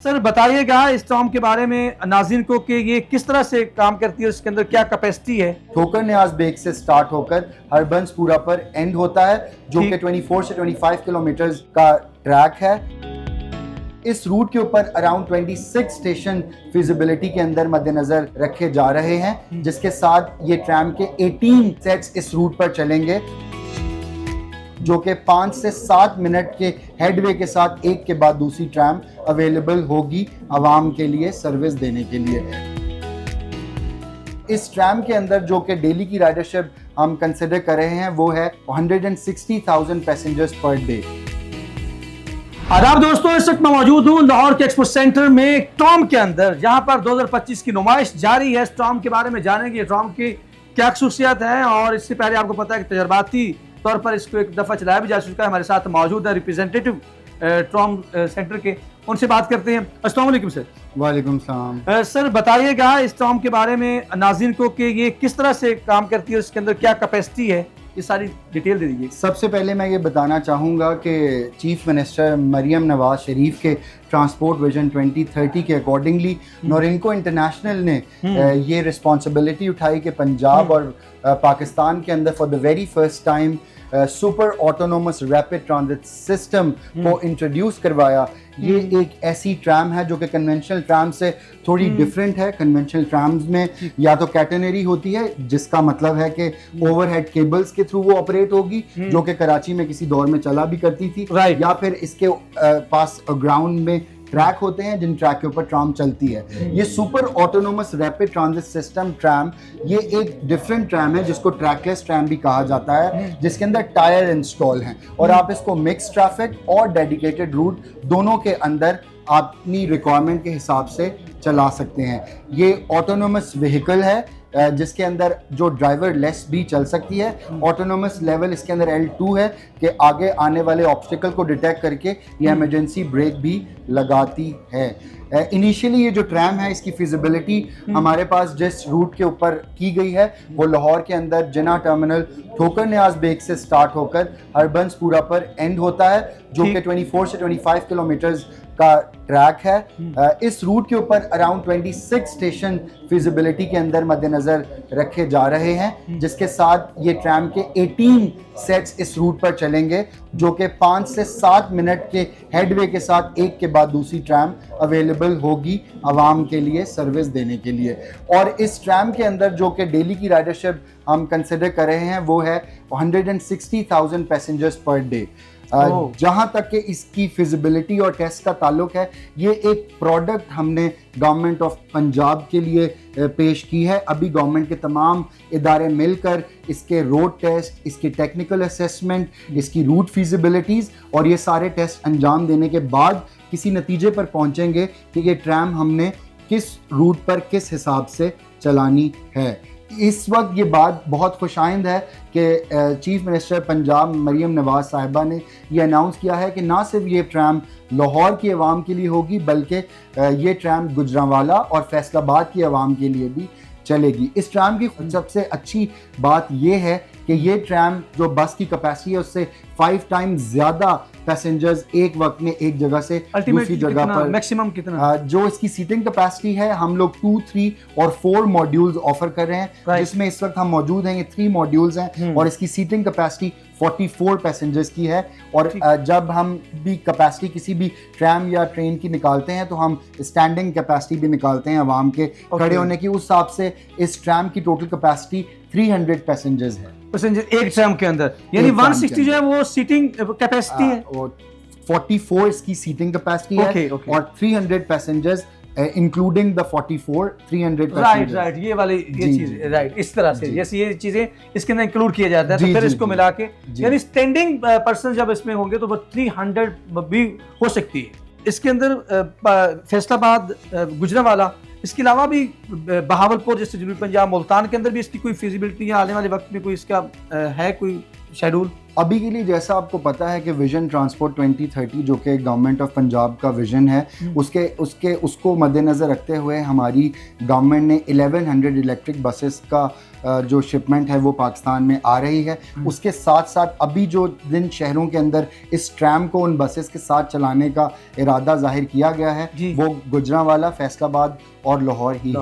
Sir बताइएगा इस Tom के बारे में नाज़रीन को कि ये किस तरह से काम करती है, उसके अंदर क्या कैपेसिटी है। ठोकर न्याज बेग से स्टार्ट होकर हरबंसपुरा पर एंड होता है जो कि 24 से 25 किलोमीटर का ट्रैक है। इस रूट के ऊपर अराउंड 26 स्टेशन फिजिबिलिटी के अंदर मद्देनजर रखे जा रहे हैं, जिसके साथ ये ट्रैम के 18 सेट्स इस रूट पर चलेंगे जो कि 5 से 7 मिनट के हेडवे के साथ एक के बाद दूसरी ट्रैम अवेलेबल होगी आवाम के लिए सर्विस देने के लिए। इस ट्रैम के अंदर जो कि डेली की राइडरशिप हम कंसिडर कर रहे हैं वो है 160,000 पैसेंजर्स पर डे। आदाब दोस्तों, इस वक्त मैं मौजूद हूँ लाहौर के एक्सपो सेंटर में एक टॉम के अंदर, जहाँ पर 2025 की नुमाइश जारी है। इस टॉम के बारे में जानेंगे टॉम की क्या खसूसियात है, और इससे पहले आपको पता है कि तजर्बाती तौर पर इसको एक दफ़ा चलाया भी जा चुका है। हमारे साथ मौजूद है रिप्रेजेंटेटिव टॉम सेंटर के, उनसे बात करते हैं। अस्सलाम वालेकुम सर। वालेकुम सलाम। सर बताइएगा इस टॉम के बारे में नाज़रीन को कि ये किस तरह से काम करती है, उसके अंदर क्या कैपेसिटी है, ये सारी डिटेल दे दीजिए। सबसे पहले मैं ये बताना चाहूँगा कि चीफ मिनिस्टर मरियम नवाज शरीफ के ट्रांसपोर्ट विजन 2030 के अकॉर्डिंगली नोरिंको इंटरनेशनल ने ये रिस्पॉन्सिबिलिटी उठाई कि पंजाब और पाकिस्तान के अंदर for the very first time super autonomous rapid transit system को इंट्रोड्यूस करवाया। ये एक ऐसी ट्रैम है जो कि कन्वेंशनल ट्रैम से थोड़ी डिफरेंट है। कन्वेंशनल ट्रैम्स में या तो कैटेनरी होती है, जिसका मतलब है कि ओवरहेड केबल्स के थ्रू वो ऑपरेट होगी, जो कि कराची में किसी दौर में चला भी करती थी, या फिर इसके पास ग्राउंड में ट्रैक होते हैं जिन ट्रैक के ऊपर ट्राम चलती है। ये super autonomous rapid transit system tram ये एक डिफरेंट ट्रैम है जिसको ट्रैकलेस ट्रैम भी कहा जाता है, जिसके अंदर टायर इंस्टॉल हैं और आप इसको मिक्स ट्रैफिक और डेडिकेटेड रूट दोनों के अंदर अपनी रिक्वायरमेंट के हिसाब से चला सकते हैं। ये ऑटोनोमस व्हीकल है जिसके अंदर जो ड्राइवर लेस भी चल सकती है। ऑटोनोमस लेवल इसके अंदर L2 है कि आगे आने वाले ऑब्स्टिकल को डिटेक्ट करके ये इमरजेंसी ब्रेक भी लगाती है। इनिशियली ये जो ट्रैम है इसकी फिजिबिलिटी हमारे पास जिस रूट के ऊपर की गई है वो लाहौर के अंदर जिना टर्मिनल ठोकर न्याज बेग से स्टार्ट होकर हरबंसपुरा पर एंड होता है जो कि 24 से 25 किलोमीटर का ट्रैक है। इस रूट के ऊपर अराउंड 26 स्टेशन फिजिबिलिटी के अंदर मद्देनजर रखे जा रहे हैं, जिसके साथ ये ट्रैम के 18 सेट्स इस रूट पर चलेंगे जो कि 5 से 7 मिनट के हेडवे के साथ एक के बाद दूसरी ट्रैम अवेलेबल होगी आवाम के लिए सर्विस देने के लिए। और इस ट्रैम के अंदर जो कि डेली की राइडरशिप हम कंसिडर कर रहे हैं वो है 160,000 पैसेंजर्स पर डे। जहां तक कि इसकी फिजिबिलिटी और टेस्ट का ताल्लुक है, ये एक प्रोडक्ट हमने गवर्नमेंट ऑफ पंजाब के लिए पेश की है। अभी गवर्नमेंट के तमाम इदारे मिलकर इसके रोड टेस्ट, इसकी टेक्निकल असेसमेंट, इसकी रूट फिजिबिलिटीज़ और ये सारे टेस्ट अंजाम देने के बाद किसी नतीजे पर पहुंचेंगे कि ये ट्रैम हमने किस रूट पर किस हिसाब से चलानी है। इस वक्त ये बात बहुत खुशाइंद है कि चीफ मिनिस्टर पंजाब मरियम नवाज साहिबा ने ये अनाउंस किया है कि ना सिर्फ ये ट्रैम लाहौर की आवाम के लिए होगी बल्कि ये ट्रैम गुजरांवाला और फैसलाबाद की आवाम के लिए भी चलेगी। इस ट्रैम की सबसे अच्छी बात यह है कि ये ट्रैम जो बस की कैपेसिटी है उससे 5 टाइम्स ज़्यादा पैसेंजर्स एक वक्त में एक जगह से दूसरी जगह पर मैक्सिमम कितना जो इसकी सीटिंग कैपेसिटी है, हम लोग 2, 3 और 4 मॉड्यूल्स ऑफर कर रहे हैं, जिसमें इस वक्त हम मौजूद हैं। ये 3 मॉड्यूल्स हैं और इसकी सीटिंग कैपेसिटी 44 पैसेंजर्स की है। और जब हम भी कैपेसिटी किसी भी ट्रैम या ट्रेन की निकालते हैं तो हम स्टैंडिंग कैपेसिटी भी निकालते हैं आवाम के खड़े होने की। उस हिसाब से इस ट्रैम की टोटल कैपेसिटी 300 पैसेंजर्स है एक ट्रैम के अंदर, यानी 160 जो है वो सीटिंग कैपेसिटी है और 44 इसकी सीटिंग कैपेसिटी है और 300 पैसेंजर्स इंक्लूडिंग द 44 300 राइट ये वाली ये चीज राइट इस तरह से जैसे ये चीजें इसके अंदर इंक्लूड किया जाता है, तो फिर इसको मिला के यानी स्टैंडिंग पर्सन जब इसमें होंगे तो वो 300 भी हो सकती है। इसके अंदर फैसलाबाद, गुजरांवाला, इसके अलावा भी बहावलपुर जैसे जनूबी पंजाब, मुल्तान के अंदर भी इसकी कोई फिजिबिलिटी या आने वाले वक्त में कोई इसका है कोई शेड्यूल? अभी के लिए जैसा आपको पता है कि विजन ट्रांसपोर्ट 2030 जो कि गवर्नमेंट ऑफ पंजाब का विजन है, उसको मद्देनज़र रखते हुए हमारी गवर्नमेंट ने 1100 इलेक्ट्रिक बसेस का जो शिपमेंट है वो पाकिस्तान में आ रही है। उसके साथ साथ अभी जो जिन शहरों के अंदर इस ट्रैम को उन बसेस के साथ चलाने का इरादा जाहिर किया गया है जी। वो गुजरांवाला, फैसलाबाद और लाहौर ही है।